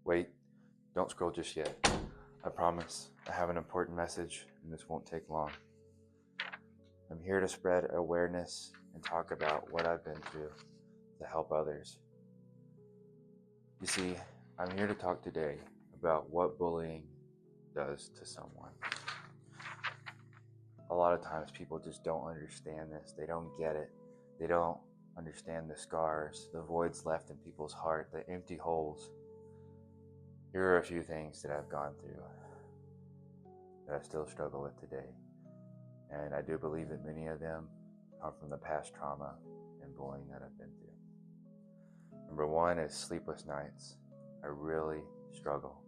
Wait, don't scroll just yet. I promise I have an important message and this won't take long. I'm here to spread awareness and talk about what I've been through to help others. You see, I'm here to talk today about what bullying does to someone. A lot of times people just don't understand this. They don't get it. They don't understand the scars, the voids left in people's heart, the empty holes. Here are a few things that I've gone through that I still struggle with today. And I do believe that many of them come from the past trauma and bullying that I've been through. Number one is sleepless nights. I really struggle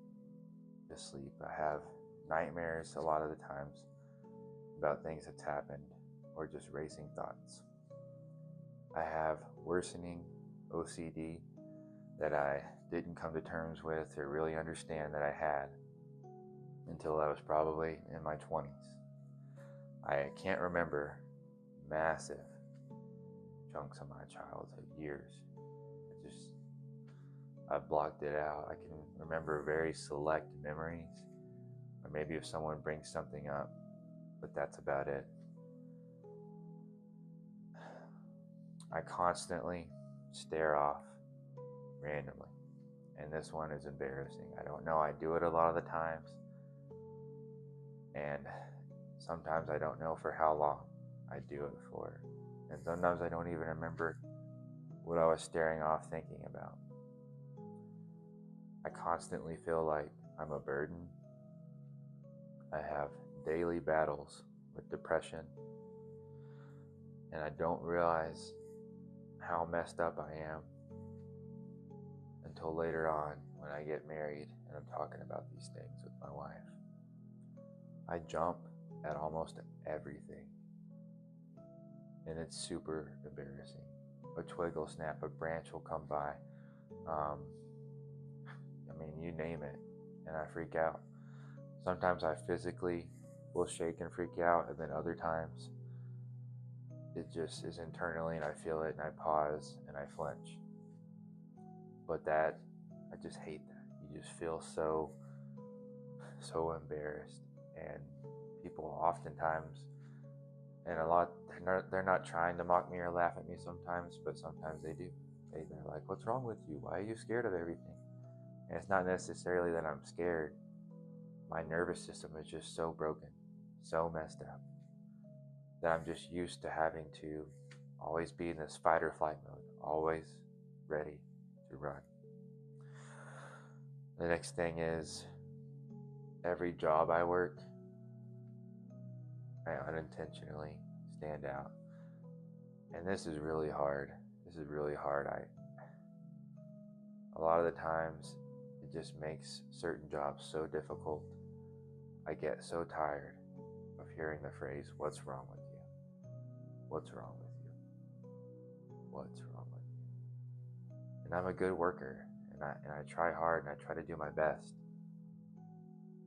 to sleep. I have nightmares a lot of the times about things that's happened or just racing thoughts. I have worsening OCD that I didn't come to terms with or really understand that I had until I was probably in my 20s. I can't remember massive chunks of my childhood, years. I've blocked it out. I can remember very select memories, or maybe if someone brings something up, but that's about it. I constantly stare off randomly, and this one is embarrassing. I don't know, I do it a lot of the times, and sometimes I don't know for how long I do it for, and sometimes I don't even remember what I was staring off thinking about. I constantly feel like I'm a burden. I have daily battles with depression, and I don't realize how messed up I am until later on when I get married and I'm talking about these things with my wife. I jump at almost everything, and it's super embarrassing. A twig will snap, a branch will come by, you name it, and I freak out. Sometimes I physically will shake and freak out, and then other times it just is internally and I feel it and I pause and I flinch. But I just hate that. You just feel so embarrassed, and people oftentimes, and a lot, they're not trying to mock me or laugh at me sometimes, but sometimes they do. They're like, what's wrong with you? Why are you scared of everything? And it's not necessarily that I'm scared. My nervous system is just so broken, so messed up, that I'm just used to having to always be in this fight or flight mode, always ready to run. The next thing is, every job I work, I unintentionally stand out. And this is really hard. A lot of the times, it just makes certain jobs so difficult. I get so tired of hearing the phrase, what's wrong with you? What's wrong with you? What's wrong with you? And I'm a good worker, and I try hard, and I try to do my best.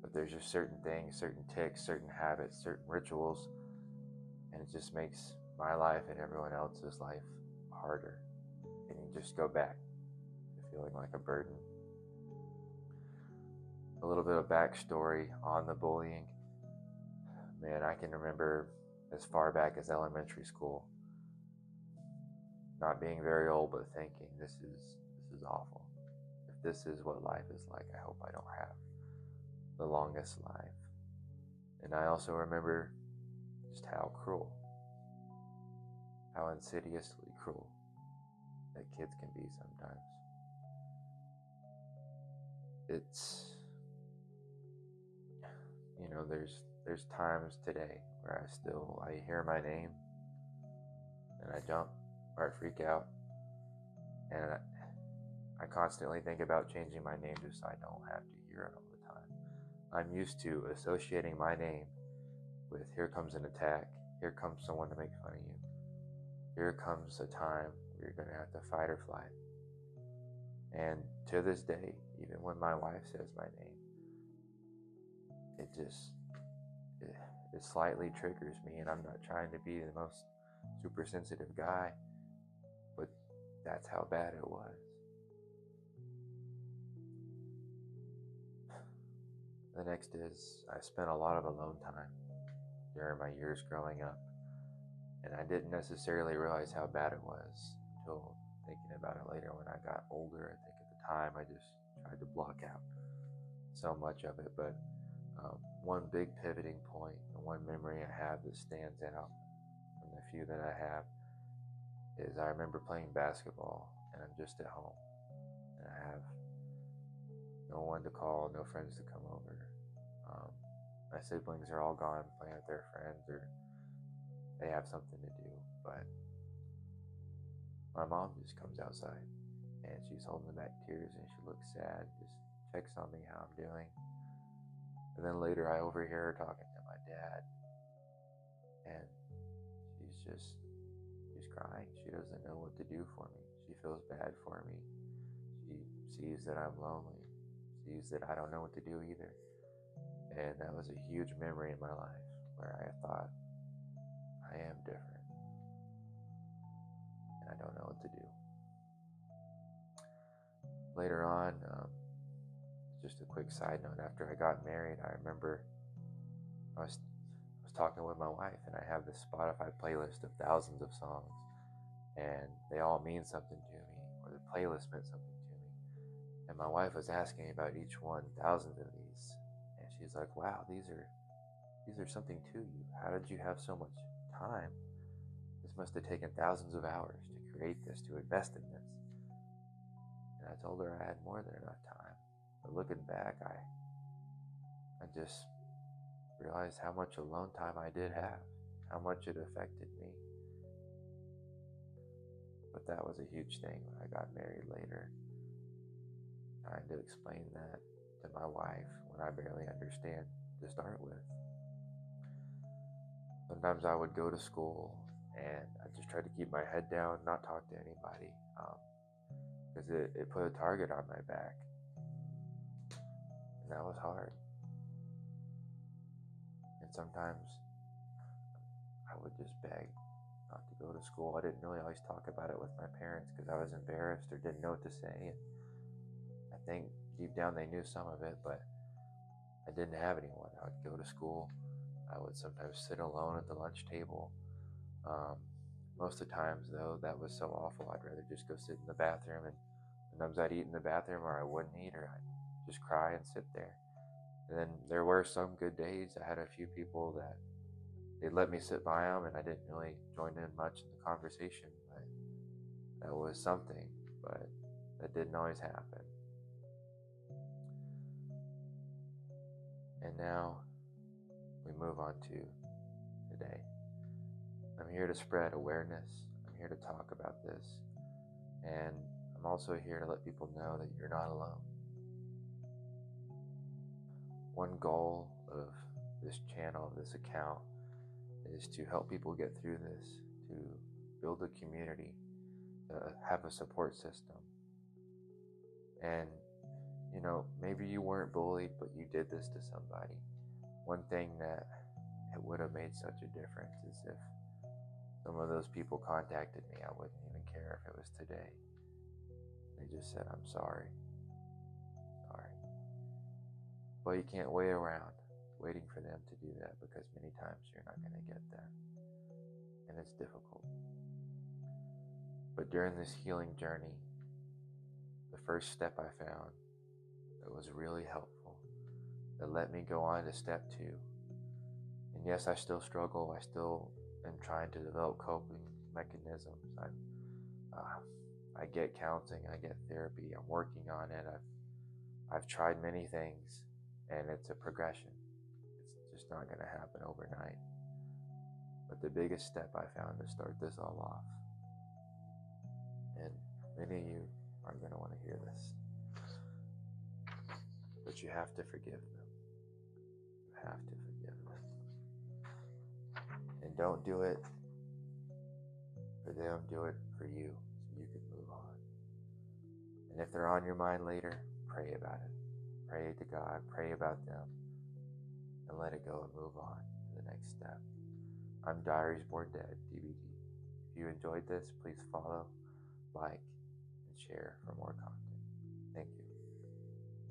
But there's just certain things, certain tics, certain habits, certain rituals, and it just makes my life and everyone else's life harder. And you just go back to feeling like a burden. A little bit of backstory on the bullying. Man, I can remember as far back as elementary school, not being very old, but thinking, this is awful. If this is what life is like, I hope I don't have the longest life. And I also remember just how cruel, how insidiously cruel that kids can be sometimes. It's, there's times today where I hear my name and I jump or I freak out, and I constantly think about changing my name just so I don't have to hear it all the time. I'm used to associating my name with, here comes an attack, here comes someone to make fun of you, here comes a time where you're going to have to fight or flight. And to this day, even when my wife says my name, it slightly triggers me, and I'm not trying to be the most super sensitive guy, but that's how bad it was. The next is I spent a lot of alone time during my years growing up, and I didn't necessarily realize how bad it was until thinking about it later when I got older. I think at the time I just tried to block out so much of it, but one big pivoting point and one memory I have that stands out from the few that I have is I remember playing basketball and I'm just at home and I have no one to call, no friends to come over. My siblings are all gone playing with their friends or they have something to do, but my mom just comes outside and she's holding back tears and she looks sad, just checks on me how I'm doing. And then later I overhear her talking to my dad and she's crying. She doesn't know what to do for me. She feels bad for me. She sees that I'm lonely, sees that I don't know what to do either. And that was a huge memory in my life where I thought, I am different and I don't know what to do. Later on, just a quick side note, after I got married, I remember I was talking with my wife and I have this Spotify playlist of thousands of songs and they all mean something to me, or the playlist meant something to me. And my wife was asking me about each one, thousands of these, and she's like, wow, these are something to you. How did you have so much time? This must have taken thousands of hours to create this, to invest in this. And I told her I had more than enough time. But looking back, I just realized how much alone time I did have, how much it affected me. But that was a huge thing when I got married later. Trying to explain that to my wife when I barely understand to start with. Sometimes I would go to school and I just tried to keep my head down, not talk to anybody, because it put a target on my back. And that was hard. And sometimes I would just beg not to go to school. I didn't really always talk about it with my parents because I was embarrassed or didn't know what to say. And I think deep down they knew some of it, but I didn't have anyone. I would go to school. I would sometimes sit alone at the lunch table. Most of the times, though, that was so awful, I'd rather just go sit in the bathroom. And sometimes I'd eat in the bathroom, or I wouldn't eat, or I'd just cry and sit there. And then there were some good days. I had a few people that they'd let me sit by them, and I didn't really join in much in the conversation, but that was something. But that didn't always happen. And now we move on to today. I'm here to spread awareness. I'm here to talk about this. And I'm also here to let people know that you're not alone. One goal of this channel, of this account, is to help people get through this, to build a community, to have a support system. And, you know, maybe you weren't bullied, but you did this to somebody. One thing that it would have made such a difference is if some of those people contacted me. I wouldn't even care if it was today. They just said, I'm sorry. But you can't wait around waiting for them to do that, because many times you're not going to get that. And it's difficult. But during this healing journey, the first step I found that was really helpful, that let me go on to step 2. And yes, I still struggle. I still am trying to develop coping mechanisms. I get counseling, I get therapy, I'm working on it. I've tried many things, and it's a progression. It's just not going to happen overnight. But the biggest step I found to start this all off, and many of you aren't going to want to hear this, but you have to forgive them. You have to forgive them. And don't do it for them, do it for you, so you can move on. And if they're on your mind later, pray about it. Pray to God, pray about them, and let it go and move on to the next step. I'm Diaries Born Dead, DVD. If you enjoyed this, please follow, like, and share for more content.